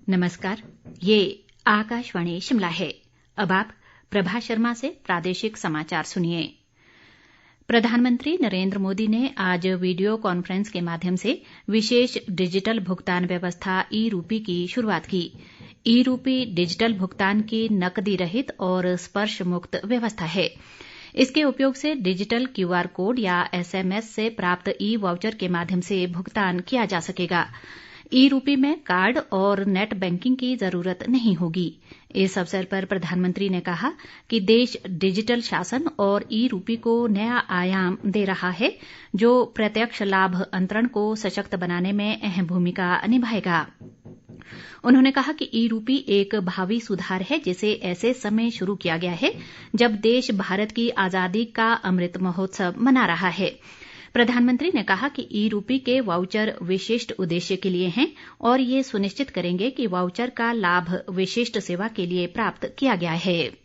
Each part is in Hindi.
नमस्कार, ये आकाशवाणी शिमला है। अब आप प्रभा शर्मा से प्रादेशिक समाचार सुनिए। प्रधानमंत्री नरेंद्र मोदी ने आज वीडियो कॉन्फ्रेंस के माध्यम से विशेष डिजिटल भुगतान व्यवस्था ई रूपी की शुरुआत की। ई रूपी डिजिटल भुगतान की नकदी रहित और स्पर्श मुक्त व्यवस्था है। इसके उपयोग से डिजिटल क्यूआर कोड या एसएमएस से प्राप्त ई वाउचर के माध्यम से भुगतान किया जा सकेगा। ई रूपी में कार्ड और नेट बैंकिंग की जरूरत नहीं होगी। इस अवसर पर प्रधानमंत्री ने कहा कि देश डिजिटल शासन और ई रूपी को नया आयाम दे रहा है, जो प्रत्यक्ष लाभ अंतरण को सशक्त बनाने में अहम भूमिका निभाएगा। उन्होंने कहा कि ई रूपी एक भावी सुधार है, जिसे ऐसे समय शुरू किया गया है जब देश भारत की आजादी का अमृत महोत्सव मना रहा है। प्रधानमंत्री ने कहा कि ई रूपी के वाउचर विशिष्ट उद्देश्य के लिए हैं और ये सुनिश्चित करेंगे कि वाउचर का लाभ विशिष्ट सेवा के लिए प्राप्त किया गया है।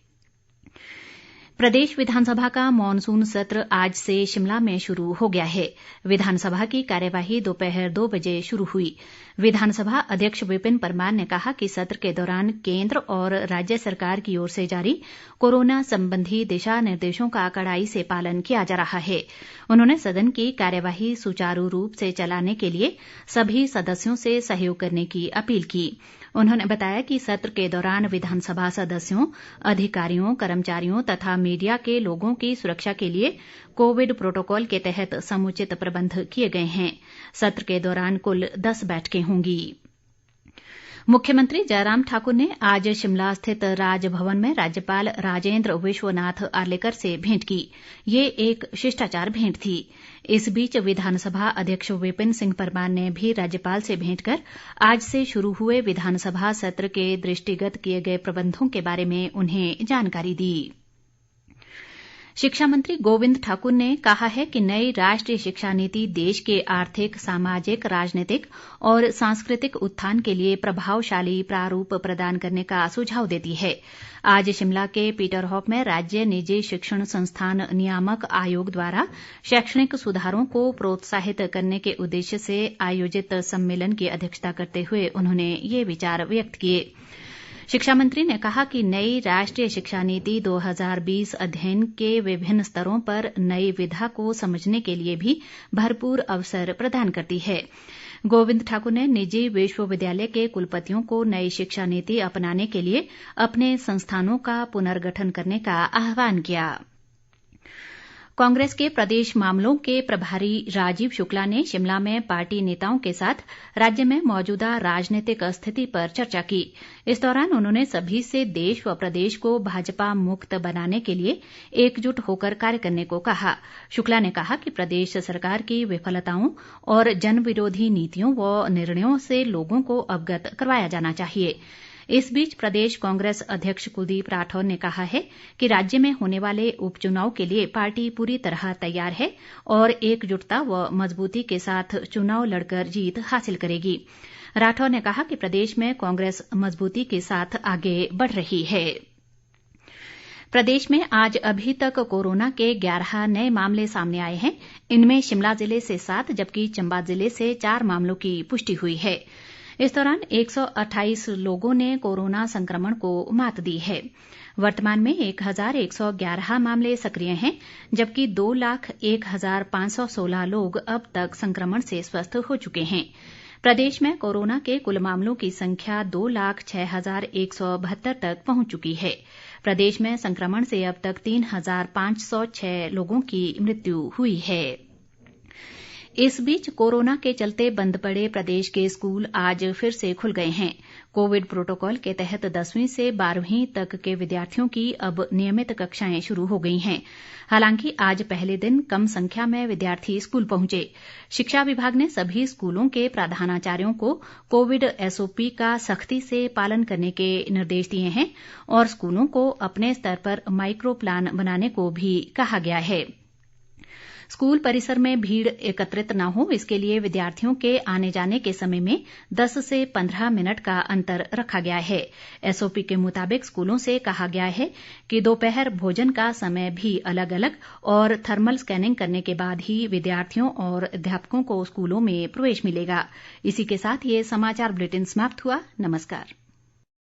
प्रदेश विधानसभा का मॉनसून सत्र आज से शिमला में शुरू हो गया है। विधानसभा की कार्यवाही दोपहर 2 बजे शुरू हुई। विधानसभा अध्यक्ष विपिन परमार ने कहा कि सत्र के दौरान केंद्र और राज्य सरकार की ओर से जारी कोरोना संबंधी दिशा निर्देशों का कड़ाई से पालन किया जा रहा है। उन्होंने सदन की कार्यवाही सुचारू रूप से चलाने के लिए सभी सदस्यों से सहयोग करने की अपील की। उन्होंने बताया कि सत्र के दौरान विधानसभा सदस्यों, अधिकारियों, कर्मचारियों तथा मीडिया के लोगों की सुरक्षा के लिए कोविड प्रोटोकॉल के तहत समुचित प्रबंध किए गए हैं। सत्र के दौरान कुल 10 बैठकें होंगी। मुख्यमंत्री जयराम ठाकुर ने आज शिमला स्थित राजभवन में राज्यपाल राजेंद्र विश्वनाथ आर्लेकर से भेंट की। ये एक शिष्टाचार भेंट थी। इस बीच विधानसभा अध्यक्ष विपिन सिंह परमार ने भी राज्यपाल से भेंट कर आज से शुरू हुए विधानसभा सत्र के दृष्टिगत किए गए प्रबंधों के बारे में उन्हें जानकारी दी। शिक्षा मंत्री गोविंद ठाकुर ने कहा है कि नई राष्ट्रीय शिक्षा नीति देश के आर्थिक, सामाजिक, राजनीतिक और सांस्कृतिक उत्थान के लिए प्रभावशाली प्रारूप प्रदान करने का सुझाव देती है। आज शिमला के पीटरहॉफ में राज्य निजी शिक्षण संस्थान नियामक आयोग द्वारा शैक्षणिक सुधारों को प्रोत्साहित करने के उद्देश्य से आयोजित सम्मेलन की अध्यक्षता करते हुए उन्होंने ये विचार व्यक्त किए। शिक्षा मंत्री ने कहा कि नई राष्ट्रीय शिक्षा नीति 2020 अध्ययन के विभिन्न स्तरों पर नई विधा को समझने के लिए भी भरपूर अवसर प्रदान करती है। गोविंद ठाकुर ने निजी विश्वविद्यालय के कुलपतियों को नई शिक्षा नीति अपनाने के लिए अपने संस्थानों का पुनर्गठन करने का आह्वान किया। कांग्रेस के प्रदेश मामलों के प्रभारी राजीव शुक्ला ने शिमला में पार्टी नेताओं के साथ राज्य में मौजूदा राजनीतिक स्थिति पर चर्चा की। इस दौरान उन्होंने सभी से देश व प्रदेश को भाजपा मुक्त बनाने के लिए एकजुट होकर कार्य करने को कहा। शुक्ला ने कहा कि प्रदेश सरकार की विफलताओं और जनविरोधी नीतियों व निर्णयों से लोगों को अवगत करवाया जाना चाहिए। इस बीच प्रदेश कांग्रेस अध्यक्ष कुलदीप राठौर ने कहा है कि राज्य में होने वाले उपचुनाव के लिए पार्टी पूरी तरह तैयार है और एकजुटता व मजबूती के साथ चुनाव लड़कर जीत हासिल करेगी। राठौर ने कहा कि प्रदेश में कांग्रेस मजबूती के साथ आगे बढ़ रही है। प्रदेश में आज अभी तक कोरोना के 11 नए मामले सामने आए हैं। इनमें शिमला जिले से 7 जबकि चंबा जिले से 4 मामलों की पुष्टि हुई है। इस दौरान 128 लोगों ने कोरोना संक्रमण को मात दी है। वर्तमान में 1111 मामले सक्रिय हैं, जबकि 2,01,516 लोग अब तक संक्रमण से स्वस्थ हो चुके हैं। प्रदेश में कोरोना के कुल मामलों की संख्या 2,06,172 तक पहुंच चुकी है। प्रदेश में संक्रमण से अब तक 3,506 लोगों की मृत्यु हुई है। इस बीच कोरोना के चलते बंद पड़े प्रदेश के स्कूल आज फिर से खुल गए हैं। कोविड प्रोटोकॉल के तहत 10वीं से 12वीं तक के विद्यार्थियों की अब नियमित कक्षाएं शुरू हो गई हैं। हालांकि आज पहले दिन कम संख्या में विद्यार्थी स्कूल पहुंचे। शिक्षा विभाग ने सभी स्कूलों के प्रधानाचार्यों को कोविड एसओपी का सख्ती से पालन करने के निर्देश दिए हैं और स्कूलों को अपने स्तर पर माइक्रो प्लान बनाने को भी कहा गया है। स्कूल परिसर में भीड़ एकत्रित न हो इसके लिए विद्यार्थियों के आने जाने के समय में 10 से 15 मिनट का अंतर रखा गया है। एसओपी के मुताबिक स्कूलों से कहा गया है कि दोपहर भोजन का समय भी अलग अलग और थर्मल स्कैनिंग करने के बाद ही विद्यार्थियों और अध्यापकों को स्कूलों में प्रवेश मिलेगा। इसी के साथ ये समाचार बुलेटिन समाप्त हुआ। नमस्कार।